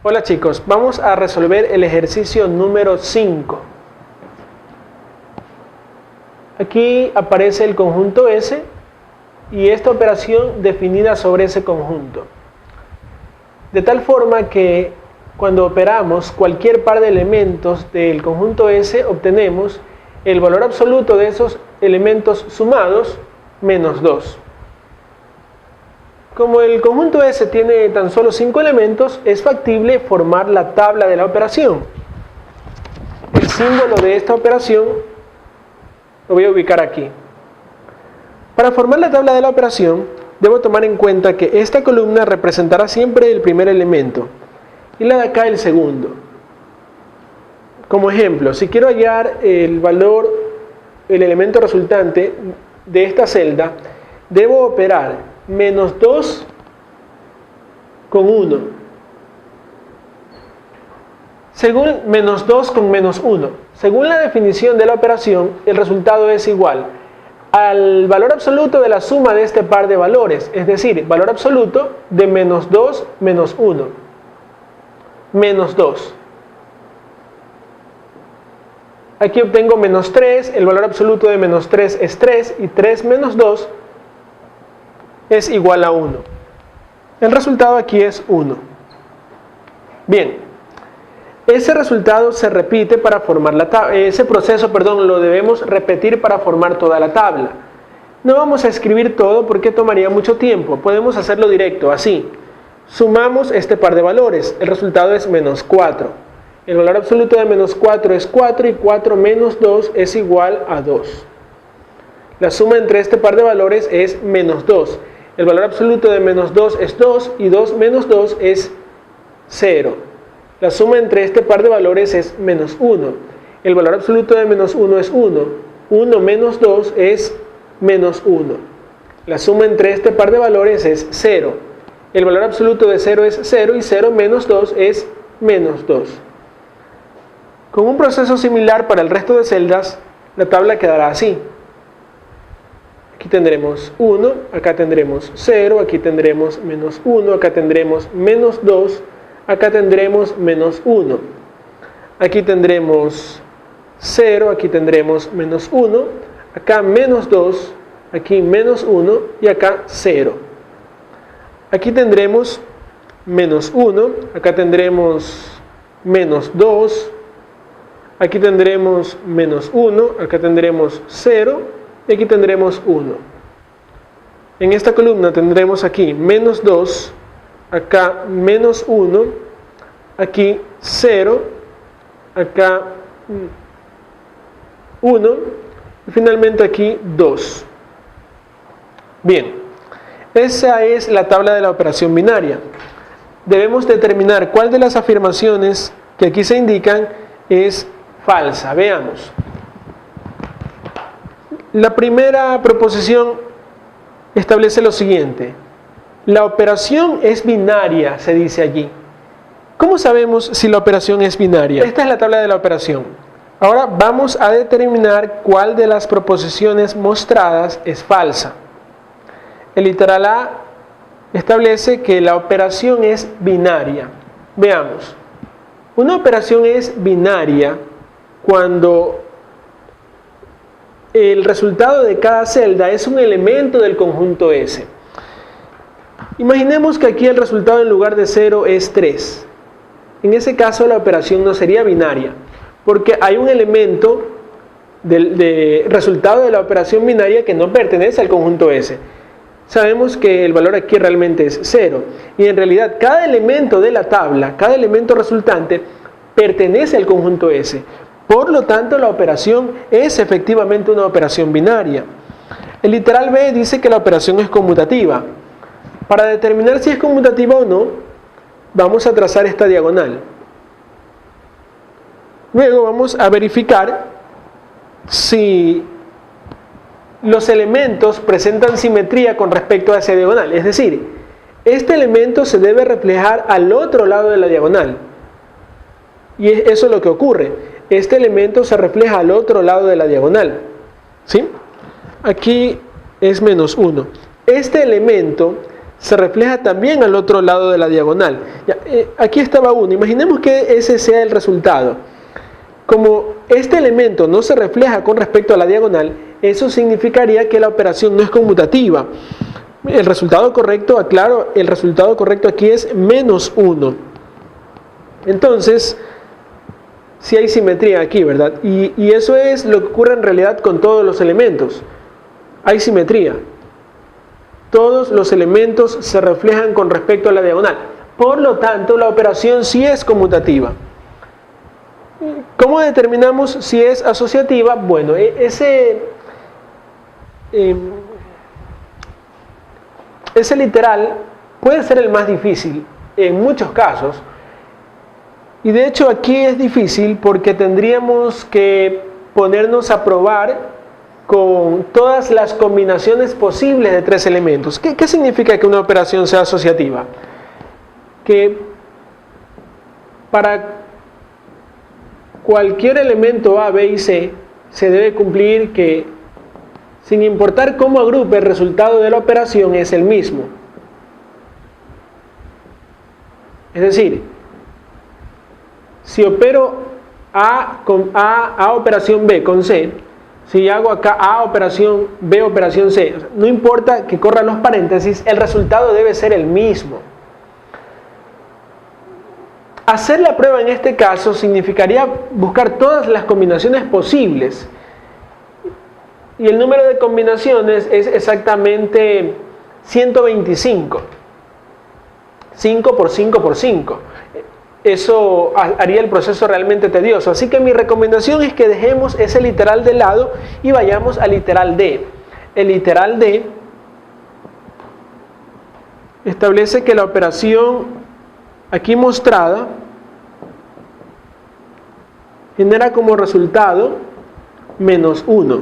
Hola chicos, vamos a resolver el ejercicio número 5. Aquí aparece el conjunto S y esta operación definida sobre ese conjunto. De tal forma que cuando operamos cualquier par de elementos del conjunto S obtenemos el valor absoluto de esos elementos sumados menos 2. Como el conjunto S tiene tan solo 5 elementos, es factible formar la tabla de la operación. El símbolo de esta operación lo voy a ubicar aquí. Para formar la tabla de la operación, debo tomar en cuenta que esta columna representará siempre el primer elemento y la de acá el segundo. Como ejemplo, si quiero hallar el elemento resultante de esta celda, debo operar menos 2 con 1. Según menos 2 con menos 1. Según la definición de la operación, el resultado es igual al valor absoluto de la suma de este par de valores, es decir, valor absoluto de menos 2 menos 1. Menos 2. Aquí obtengo menos 3, el valor absoluto de menos 3 es 3 y 3 menos 2 es igual a 1. El resultado aquí es 1. Bien, ese resultado se repite para formar la tabla. Ese proceso, lo debemos repetir para formar toda la tabla. No vamos a escribir todo porque tomaría mucho tiempo. Podemos hacerlo directo, así. Sumamos este par de valores. El resultado es menos 4. El valor absoluto de menos 4 es 4 y 4 menos 2 es igual a 2. La suma entre este par de valores es menos 2. El valor absoluto de menos 2 es 2 y 2 menos 2 es 0. La suma entre este par de valores es menos 1. El valor absoluto de menos 1 es 1. 1 menos 2 es menos 1. La suma entre este par de valores es 0. El valor absoluto de 0 es 0 y 0 menos 2 es menos 2. Con un proceso similar para el resto de celdas, la tabla quedará así. Aquí tendremos 1, acá tendremos 0, aquí tendremos menos 1, acá tendremos menos 2, acá tendremos menos 1. Aquí tendremos 0, aquí tendremos menos 1, acá menos 2, aquí menos 1 y acá 0. Aquí tendremos menos 1, acá tendremos menos 2, aquí tendremos menos 1, acá tendremos 0 y aquí tendremos 1. En esta columna tendremos aquí menos 2, acá menos 1, aquí 0, acá 1 y finalmente aquí 2. Bien, esa es la tabla de la operación binaria. Debemos determinar cuál de las afirmaciones que aquí se indican es falsa. Veamos. La primera proposición establece lo siguiente. La operación es binaria, se dice allí. ¿Cómo sabemos si la operación es binaria? Esta es la tabla de la operación. Ahora vamos a determinar cuál de las proposiciones mostradas es falsa. El literal A establece que la operación es binaria. Veamos. Una operación es binaria cuando el resultado de cada celda es un elemento del conjunto S. Imaginemos que aquí el resultado en lugar de 0 es 3. En ese caso la operación no sería binaria, porque hay un elemento del resultado de la operación binaria que no pertenece al conjunto S. Sabemos que el valor aquí realmente es 0, y en realidad cada elemento de la tabla, cada elemento resultante, pertenece al conjunto S. Por lo tanto, la operación es efectivamente una operación binaria. El literal B dice que la operación es conmutativa. Para determinar si es conmutativa o no, vamos a trazar esta diagonal. Luego vamos a verificar si los elementos presentan simetría con respecto a esa diagonal. Es decir, este elemento se debe reflejar al otro lado de la diagonal. Y eso es lo que ocurre. Este elemento se refleja al otro lado de la diagonal. ¿Sí? Aquí es menos 1. Este elemento se refleja también al otro lado de la diagonal. Ya, aquí estaba 1. Imaginemos que ese sea el resultado. Como este elemento no se refleja con respecto a la diagonal, eso significaría que la operación no es conmutativa. El resultado correcto, aclaro, el resultado correcto aquí es menos 1. Entonces, sí hay simetría aquí, ¿verdad? Y eso es lo que ocurre en realidad con todos los elementos. Hay simetría. Todos los elementos se reflejan con respecto a la diagonal. Por lo tanto, la operación sí es conmutativa. ¿Cómo determinamos si es asociativa? Bueno, ese literal puede ser el más difícil en muchos casos. Y de hecho aquí es difícil porque tendríamos que ponernos a probar con todas las combinaciones posibles de tres elementos. ¿Qué significa que una operación sea asociativa? Que para cualquier elemento A, B y C se debe cumplir que, sin importar cómo agrupe, el resultado de la operación es el mismo. Es decir, si opero A con A operación B con C, si hago acá A operación B operación C, no importa que corran los paréntesis, el resultado debe ser el mismo. Hacer la prueba en este caso significaría buscar todas las combinaciones posibles. Y el número de combinaciones es exactamente 125. 5 por 5 por 5. Eso haría el proceso realmente tedioso. Así que mi recomendación es que dejemos ese literal de lado y vayamos al literal D. El literal D establece que la operación aquí mostrada genera como resultado menos 1.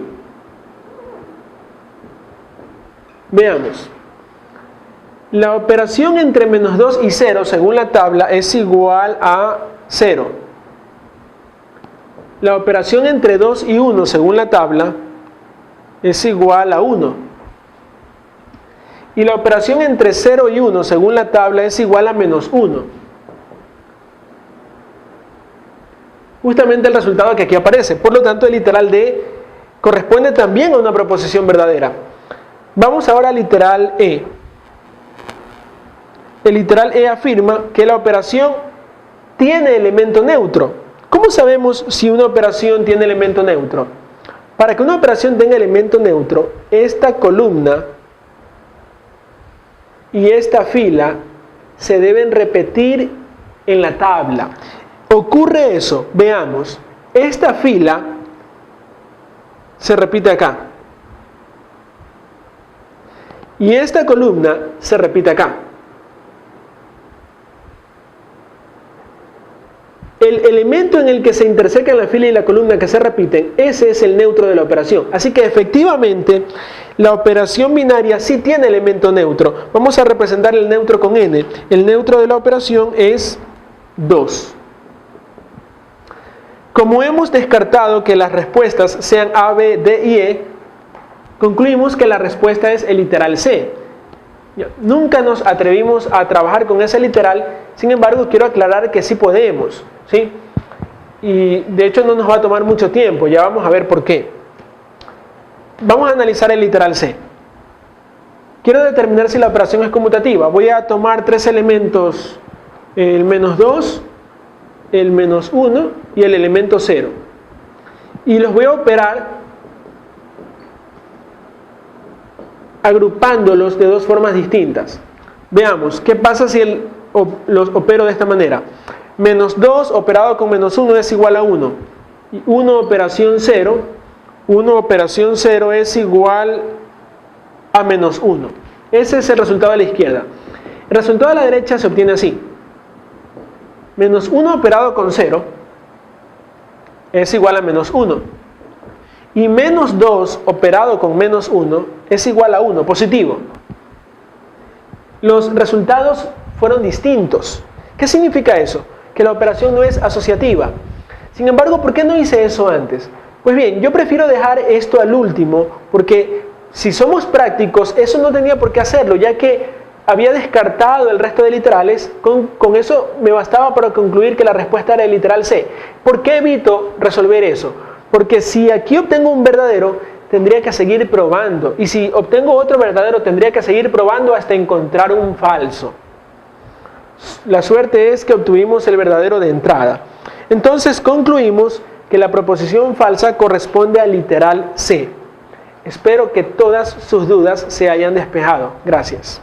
Veamos. La operación entre menos 2 y 0, según la tabla, es igual a 0. La operación entre 2 y 1, según la tabla, es igual a 1. Y la operación entre 0 y 1, según la tabla, es igual a menos 1. Justamente el resultado que aquí aparece. Por lo tanto, el literal D corresponde también a una proposición verdadera. Vamos ahora al literal E. El literal E afirma que la operación tiene elemento neutro. ¿Cómo sabemos si una operación tiene elemento neutro? Para que una operación tenga elemento neutro, esta columna y esta fila se deben repetir en la tabla. Ocurre eso, veamos, esta fila se repite acá y esta columna se repite acá. El elemento en el que se intersecan la fila y la columna que se repiten, ese es el neutro de la operación. Así que efectivamente la operación binaria sí tiene elemento neutro. Vamos a representar el neutro con n. El neutro de la operación es 2. Como hemos descartado que las respuestas sean A, B, D y E, concluimos que la respuesta es el literal C. Nunca nos atrevimos a trabajar con ese literal, sin embargo quiero aclarar que sí podemos, ¿sí? Y de hecho no nos va a tomar mucho tiempo, ya vamos a ver por qué. Vamos a analizar el literal C. Quiero determinar si la operación es conmutativa. Voy a tomar tres elementos, el menos 2, el menos 1 y el elemento 0. Y los voy a operar agrupándolos de dos formas distintas. Veamos, ¿qué pasa si los opero de esta manera? Menos 2 operado con menos 1 es igual a 1. Y 1 operación 0, 1 operación 0 es igual a menos 1. Ese es el resultado de la izquierda. El resultado de la derecha se obtiene así. Menos 1 operado con 0 es igual a menos 1. Y menos 2 operado con menos 1 es igual a 1, positivo. Los resultados fueron distintos. ¿Qué significa eso? Que la operación no es asociativa. Sin embargo, ¿por qué no hice eso antes? Pues bien, yo prefiero dejar esto al último porque si somos prácticos, eso no tenía por qué hacerlo, ya que había descartado el resto de literales, con eso me bastaba para concluir que la respuesta era el literal C. ¿Por qué evito resolver eso? Porque si aquí obtengo un verdadero, tendría que seguir probando. Y si obtengo otro verdadero, tendría que seguir probando hasta encontrar un falso. La suerte es que obtuvimos el verdadero de entrada. Entonces concluimos que la proposición falsa corresponde al literal C. Espero que todas sus dudas se hayan despejado. Gracias.